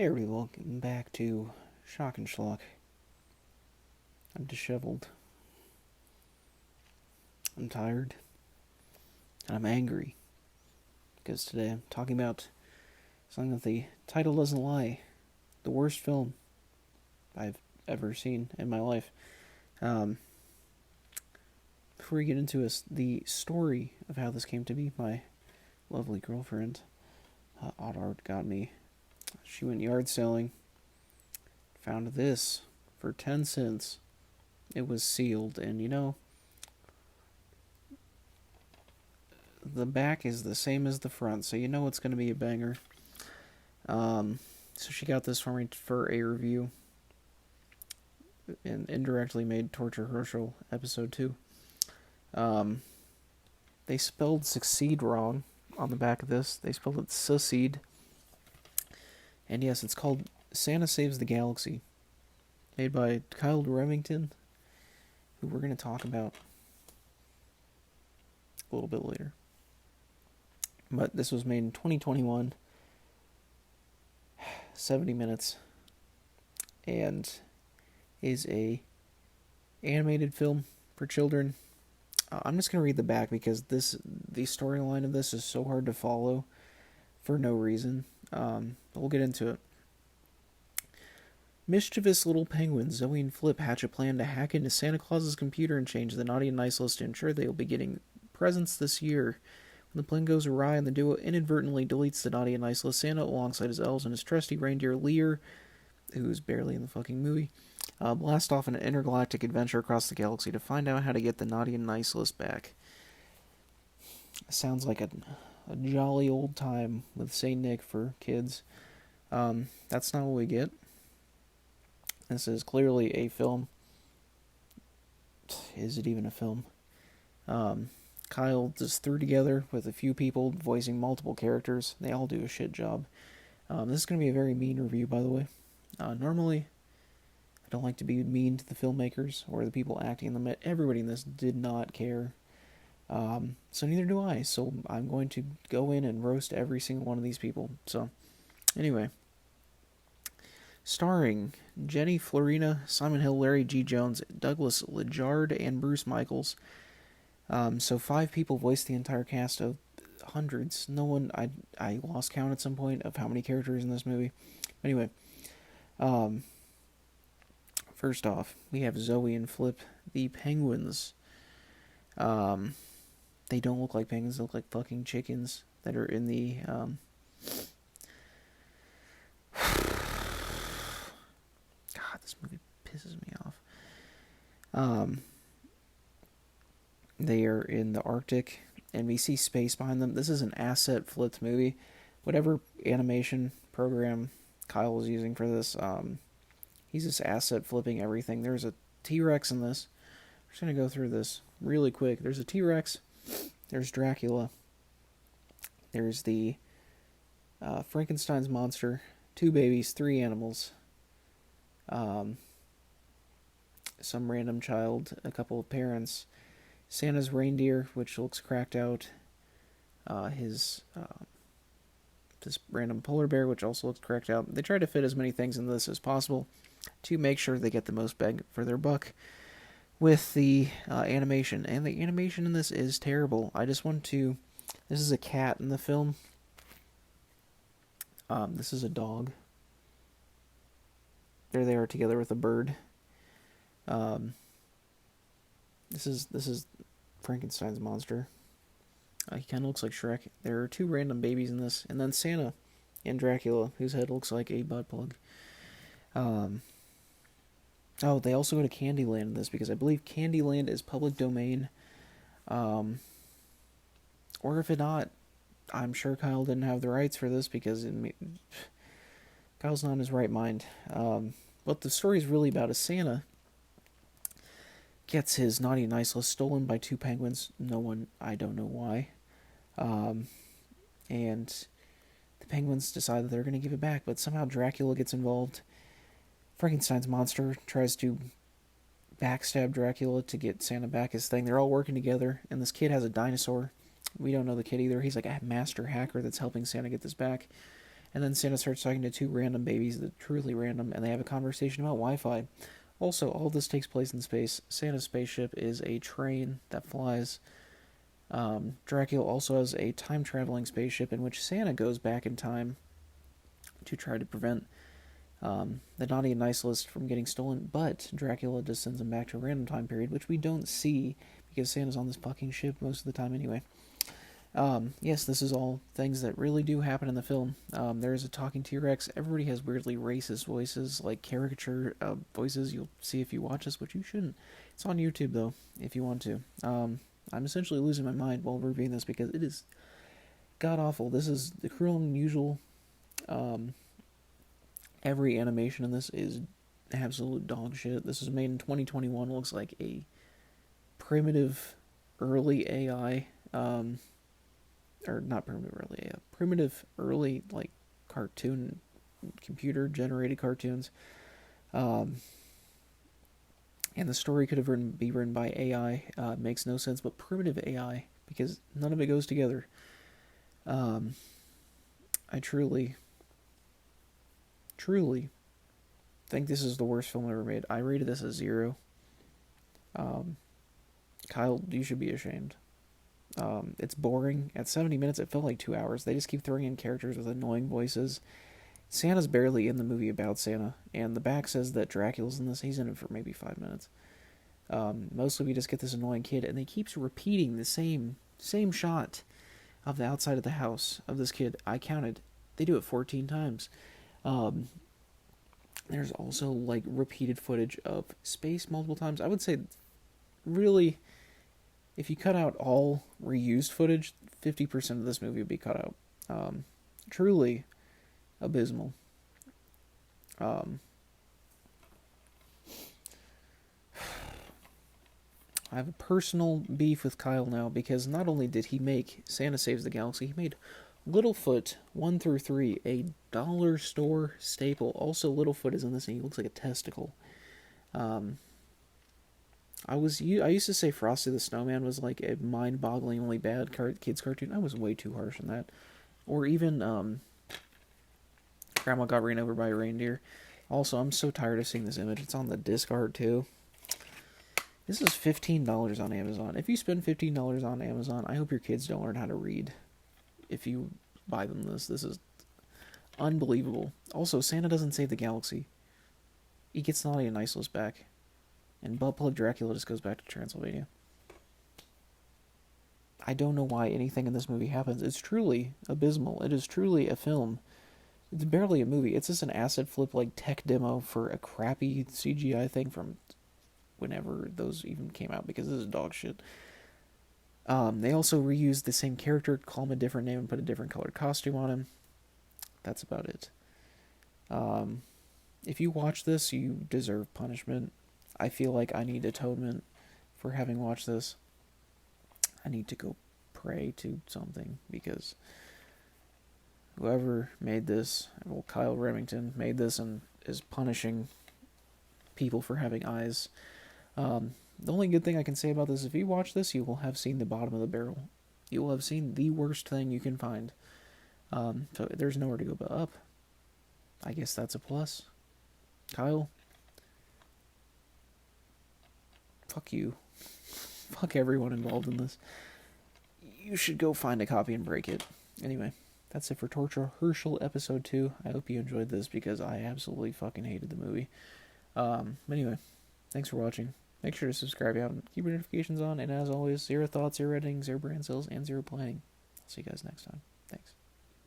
Hey everybody, welcome back to Shock and Schlock. I'm disheveled. I'm tired. And I'm angry. Because today I'm talking about something that the title doesn't lie. The worst film I've ever seen in my life. Um, Before we get into the story of how this came to be, my lovely girlfriend, Oddart, got me. She went yard selling, found this for 10 cents. It was sealed, and the back is the same as the front, so it's going to be a banger. So she got this for me for a review, and indirectly made Torture Herschel episode 2. They spelled succeed wrong on the back of this. They spelled it succeed. And yes, it's called Santa Saves the Galaxy, made by Kyle Remington, who we're going to talk about a little bit later. But this was made in 2021, 70 minutes, and is a animated film for children. I'm just going to read the back because the storyline of this is so hard to follow for no reason. But we'll get into it. Mischievous little penguins Zoe and Flip hatch a plan to hack into Santa Claus's computer and change the naughty and nice list to ensure they will be getting presents this year. When the plan goes awry and the duo inadvertently deletes the naughty and nice list, Santa, alongside his elves and his trusty reindeer Lear, who's barely in the fucking movie, blast off an intergalactic adventure across the galaxy to find out how to get the naughty and nice list back. Sounds like a jolly old time with St. Nick for kids. That's not what we get. This is clearly a film. Is it even a film? Kyle just threw together with a few people voicing multiple characters. They all do a shit job. This is going to be a very mean review, by the way. Normally, I don't like to be mean to the filmmakers or the people acting in them. Everybody in this did not care. So neither do I. So I'm going to go in and roast every single one of these people. So, anyway. Starring Jenny Florina, Simon Hill, Larry G. Jones, Douglas Lejard, and Bruce Michaels. So 5 people voiced the entire cast of hundreds. No one, I lost count at some point of how many characters in this movie. Anyway, first off, we have Zoe and Flip, the penguins. They don't look like penguins, they look like fucking chickens that are in the, God, this movie pisses me off. They are in the Arctic, and we see space behind them. This is an asset flipped movie. Whatever animation program Kyle was using for this, he's just asset flipping everything. There's a T-Rex in this. I'm just going to go through this really quick. There's a T-Rex. There's Dracula. There's the Frankenstein's monster. 2 babies, 3 animals. Some random child, a couple of parents. Santa's reindeer, which looks cracked out. This random polar bear, which also looks cracked out. They try to fit as many things in this as possible to make sure they get the most bang for their buck with the animation. And the animation in this is terrible. This is a cat in the film. This is a dog. There they are together with a bird. This is Frankenstein's monster. He kind of looks like Shrek. There are 2 random babies in this, and then Santa and Dracula, whose head looks like a butt plug. They also go to Candyland in this, because I believe Candyland is public domain. Or if it not, I'm sure Kyle didn't have the rights for this, because Kyle's not in his right mind. What the story is really about is Santa gets his naughty and nice list stolen by 2 penguins. I don't know why. And the penguins decide that they're going to give it back, but somehow Dracula gets involved. Frankenstein's monster tries to backstab Dracula to get Santa back his thing. They're all working together, and this kid has a dinosaur. We don't know the kid either. He's like a master hacker that's helping Santa get this back. And then Santa starts talking to two random babies, that truly random, and they have a conversation about Wi-Fi. Also, all this takes place in space. Santa's spaceship is a train that flies. Dracula also has a time-traveling spaceship in which Santa goes back in time to try to prevent the naughty and nice list from getting stolen, but Dracula just sends him back to a random time period, which we don't see because Santa's on this fucking ship most of the time anyway. Yes, this is all things that really do happen in the film. There is a talking T-Rex. Everybody has weirdly racist voices, like caricature voices. You'll see if you watch this, which you shouldn't. It's on YouTube, though, if you want to. I'm essentially losing my mind while reviewing this because it is god-awful. This is the Cruel and Unusual. Every animation in this is absolute dog shit. This was made in 2021. It looks like a primitive early AI, or not primitive early AI, primitive early, like, cartoon, computer-generated cartoons. And the story could have be written by AI. Makes no sense, but primitive AI, because none of it goes together. I truly think this is the worst film ever made. I rated this a 0. Kyle, you should be ashamed. It's boring. At 70 minutes, it felt like 2 hours. They just keep throwing in characters with annoying voices. Santa's barely in the movie about Santa, and the back says that Dracula's in this. He's in it for maybe 5 minutes. Mostly we just get this annoying kid, and they keeps repeating the same shot of the outside of the house of this kid. I counted. They do it 14 times. There's also, like, repeated footage of space multiple times. I would say, really, if you cut out all reused footage, 50% of this movie would be cut out. Truly abysmal. I have a personal beef with Kyle now because not only did he make Santa Saves the Galaxy, he made Littlefoot 1 through 3, a dollar store staple. Also, Littlefoot is in this and he looks like a testicle. I used to say Frosty the Snowman was like a mind-bogglingly bad kids cartoon. I was way too harsh on that. Or even Grandma Got Ran Over by a Reindeer. Also, I'm so tired of seeing this image. It's on the disc art too. This is $15 on Amazon. If you spend $15 on Amazon, I hope your kids don't learn how to read. If you buy them this is unbelievable. Also, Santa doesn't save the galaxy. He gets Naughty and Niceless back. And Butt Plug Dracula just goes back to Transylvania. I don't know why anything in this movie happens. It's truly abysmal. It is truly a film. It's barely a movie. It's just an acid flip, like, tech demo for a crappy CGI thing from whenever those even came out, because this is dog shit. They also reused the same character, call him a different name, and put a different colored costume on him. That's about it. If you watch this, you deserve punishment. I feel like I need atonement for having watched this. I need to go pray to something, because whoever made this, well, Kyle Remington made this and is punishing people for having eyes. The only good thing I can say about this, if you watch this, you will have seen the bottom of the barrel. You will have seen the worst thing you can find. So there's nowhere to go but up. I guess that's a plus. Kyle, fuck you. Fuck everyone involved in this. You should go find a copy and break it. Anyway, that's it for Torture Herschel episode 2. I hope you enjoyed this because I absolutely fucking hated the movie. Anyway, thanks for watching. Make sure to subscribe out and keep your notifications on. And as always, 0 thoughts, 0 editing, 0 brand sales, and 0 playing. I'll see you guys next time. Thanks.